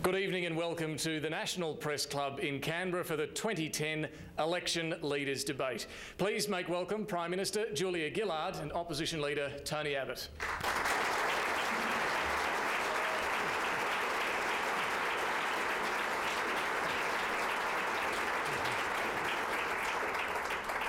Good evening and welcome to the National Press Club in Canberra for the 2010 Election Leaders Debate. Please make welcome Prime Minister Julia Gillard and Opposition Leader Tony Abbott.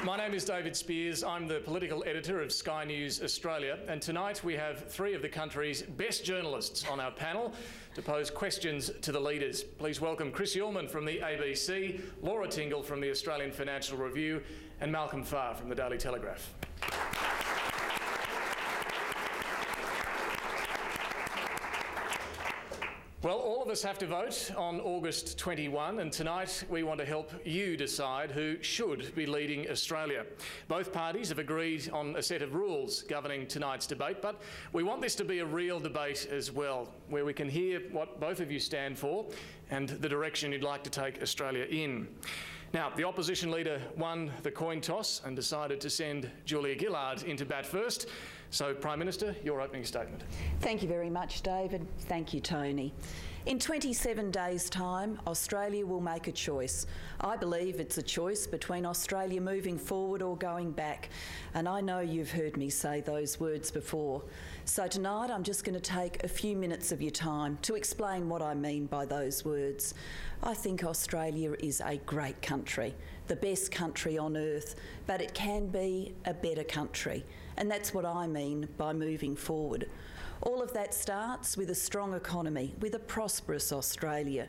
My name is David Spears. I'm the political editor of Sky News Australia, and tonight we have three of the country's best journalists on our panel to pose questions to the leaders. Please welcome Chris Ullman from the ABC, Laura Tingle from the Australian Financial Review, and Malcolm Farr from the Daily Telegraph. Well, all of us have to vote on August 21, and tonight we want to help you decide who should be leading Australia. Both parties have agreed on a set of rules governing tonight's debate, but we want this to be a real debate as well, where we can hear what both of you stand for and the direction you'd like to take Australia in. Now, the opposition leader won the coin toss and decided to send Julia Gillard into bat first. So, Prime Minister, your opening statement. Thank you very much, David. Thank you, Tony. In 27 days' time, Australia will make a choice. I believe it's a choice between Australia moving forward or going back. And I know you've heard me say those words before. So tonight I'm just going to take a few minutes of your time to explain what I mean by those words. I think Australia is a great country, the best country on earth, but it can be a better country. And that's what I mean by moving forward. All of that starts with a strong economy, with a prosperous Australia.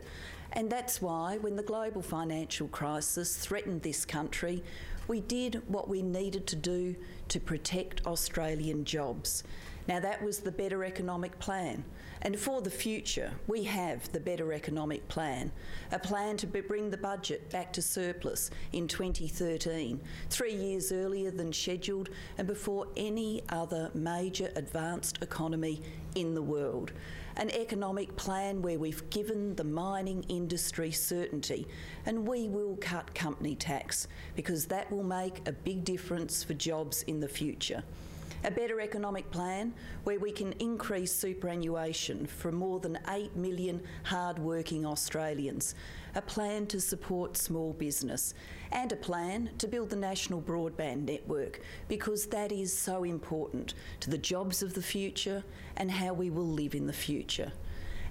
And that's why, when the global financial crisis threatened this country, we did what we needed to do to protect Australian jobs. Now, that was the Better Economic Plan. And for the future, we have the Better Economic Plan, a plan to bring the budget back to surplus in 2013, 3 years earlier than scheduled and before any other major advanced economy in the world. An economic plan where we've given the mining industry certainty, and we will cut company tax because that will make a big difference for jobs in the future. A better economic plan where we can increase superannuation for more than 8 million hard-working Australians, a plan to support small business, and a plan to build the national broadband network, because that is so important to the jobs of the future and how we will live in the future.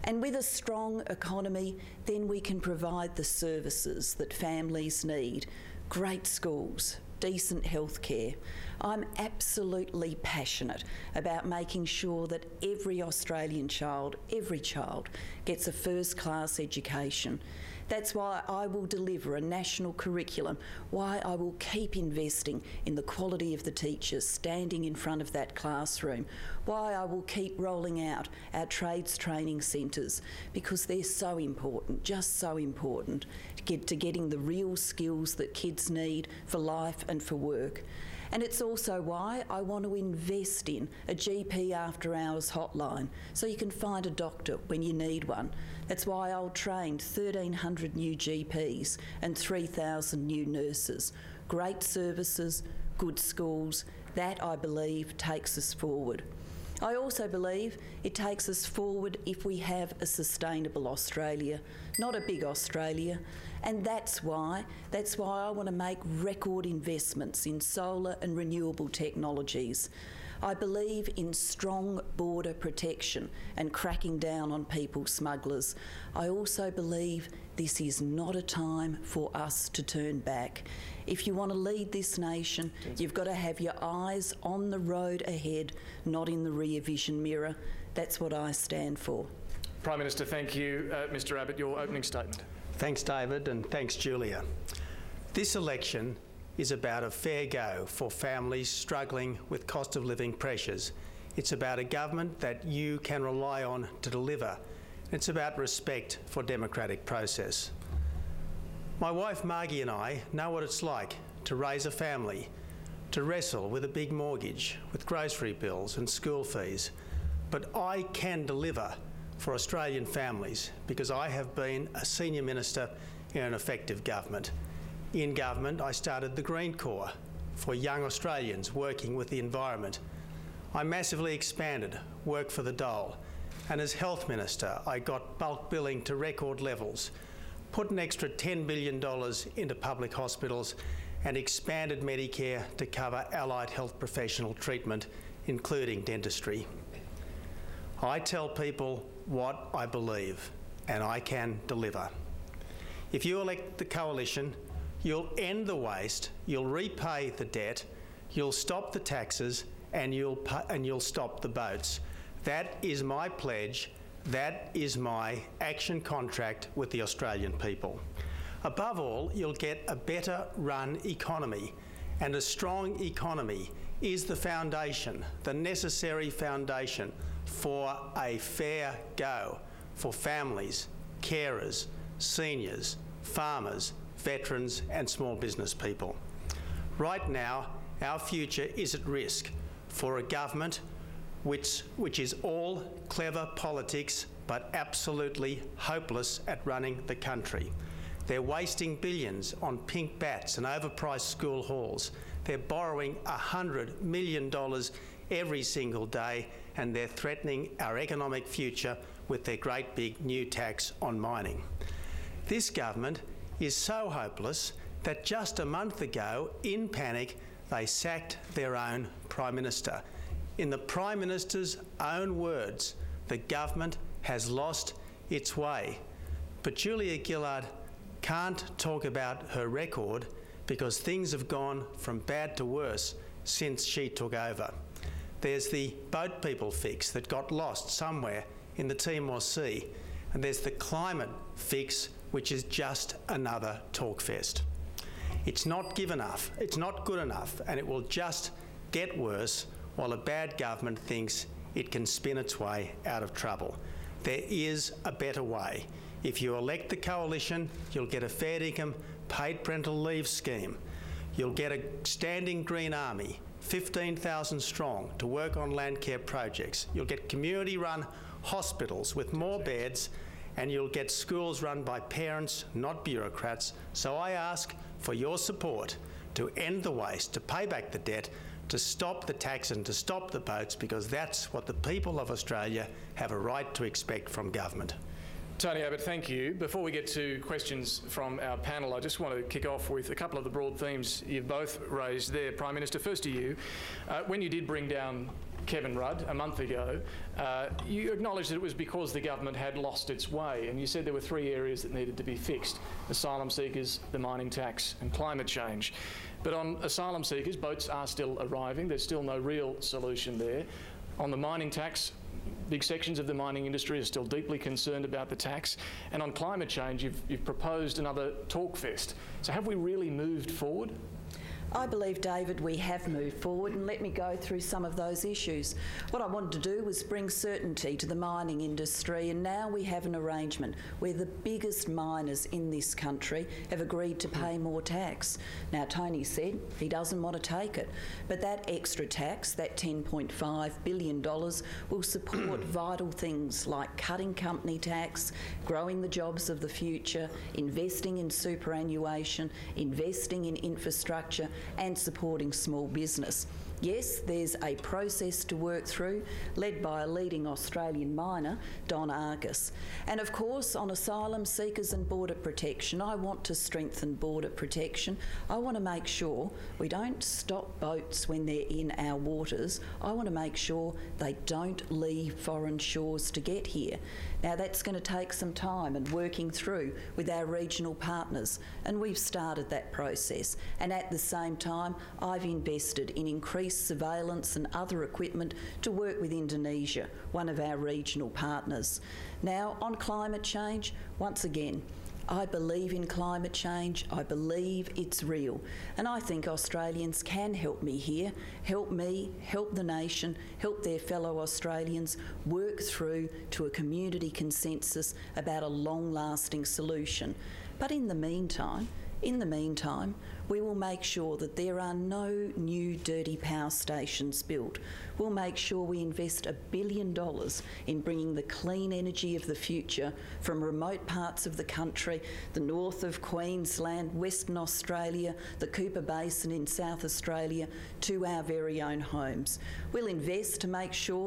And with a strong economy, then we can provide the services that families need, great schools, decent healthcare. I'm absolutely passionate about making sure that every Australian child, every child, gets a first-class education. That's why I will deliver a national curriculum, why I will keep investing in the quality of the teachers standing in front of that classroom, why I will keep rolling out our trades training centres, because they're so important, just so important, to getting the real skills that kids need for life and for work. And it's also why I want to invest in a GP after hours hotline so you can find a doctor when you need one. That's why I'll train 1,300 new GPs and 3,000 new nurses. Great services, good schools, that I believe takes us forward. I also believe it takes us forward if we have a sustainable Australia, not a big Australia. And that's why I want to make record investments in solar and renewable technologies. I believe in strong border protection and cracking down on people smugglers. I also believe this is not a time for us to turn back. If you want to lead this nation, you've got to have your eyes on the road ahead, not in the rear vision mirror. That's what I stand for. Prime Minister, thank you. Mr Abbott, your opening statement. Thanks, David, and thanks, Julia. This election is about a fair go for families struggling with cost of living pressures. It's about a government that you can rely on to deliver. It's about respect for democratic process. My wife Margie and I know what it's like to raise a family, to wrestle with a big mortgage, with grocery bills and school fees. But I can deliver for Australian families because I have been a senior minister in an effective government. In government, I started the Green Corps for young Australians working with the environment. I massively expanded work for the dole, And as Health Minister, I got bulk billing to record levels, put an extra $10 billion into public hospitals, and expanded Medicare to cover allied health professional treatment, including dentistry. I tell people what I believe, and I can deliver. If you elect the Coalition, you'll end the waste, you'll repay the debt, you'll stop the taxes, and you'll stop the boats. That is my pledge. That is my action contract with the Australian people. Above all, you'll get a better run economy, and a strong economy is the foundation, the necessary foundation for a fair go for families, carers, seniors, farmers, veterans and small business people. Right now, our future is at risk for a government which is all clever politics but absolutely hopeless at running the country. They're wasting billions on pink bats and overpriced school halls. They're borrowing $100 million every single day, and they're threatening our economic future with their great big new tax on mining. This government is so hopeless that just a month ago, in panic, they sacked their own Prime Minister. In the Prime Minister's own words, the government has lost its way. But Julia Gillard can't talk about her record because things have gone from bad to worse since she took over. There's the boat people fix that got lost somewhere in the Timor Sea, and there's the climate fix, which is just another talk fest. It's not good enough, and it will just get worse while a bad government thinks it can spin its way out of trouble. There is a better way. If you elect the Coalition, you'll get a fair income paid parental leave scheme. You'll get a standing Green Army, 15,000 strong, to work on land care projects. You'll get community-run hospitals with more beds, and you'll get schools run by parents, not bureaucrats. So I ask for your support to end the waste, to pay back the debt, to stop the tax and to stop the boats, because that's what the people of Australia have a right to expect from government. Tony Abbott, thank you. Before we get to questions from our panel, I just want to kick off with a couple of the broad themes you've both raised there. Prime Minister, first to you. When you did bring down Kevin Rudd a month ago, you acknowledged that it was because the government had lost its way, and you said there were three areas that needed to be fixed: asylum seekers, the mining tax and climate change. But on asylum seekers, boats are still arriving. There's still no real solution there. On the mining tax, big sections of the mining industry are still deeply concerned about the tax. And on climate change, you've proposed another talk fest. So have we really moved forward? I believe, David, we have moved forward, and let me go through some of those issues. What I wanted to do was bring certainty to the mining industry, and now we have an arrangement where the biggest miners in this country have agreed to pay more tax. Now, Tony said he doesn't want to take it, but that extra tax, that $10.5 billion, will support vital things like cutting company tax, growing the jobs of the future, investing in superannuation, investing in infrastructure, and supporting small business. Yes, there's a process to work through, led by a leading Australian miner, Don Argus. And of course, on asylum seekers and border protection, I want to strengthen border protection. I want to make sure we don't stop boats when they're in our waters. I want to make sure they don't leave foreign shores to get here. Now, that's going to take some time and working through with our regional partners, and we've started that process. And at the same time, I've invested in increased surveillance and other equipment to work with Indonesia, one of our regional partners. Now, on climate change, once again, I believe in climate change. I believe it's real. And I think Australians can help me here, help me, help the nation, help their fellow Australians work through to a community consensus about a long-lasting solution. But in the meantime, we will make sure that there are no new dirty power stations built. We'll make sure we invest $1 billion in bringing the clean energy of the future from remote parts of the country, the north of Queensland, Western Australia, the Cooper Basin in South Australia, to our very own homes. We'll invest to make sure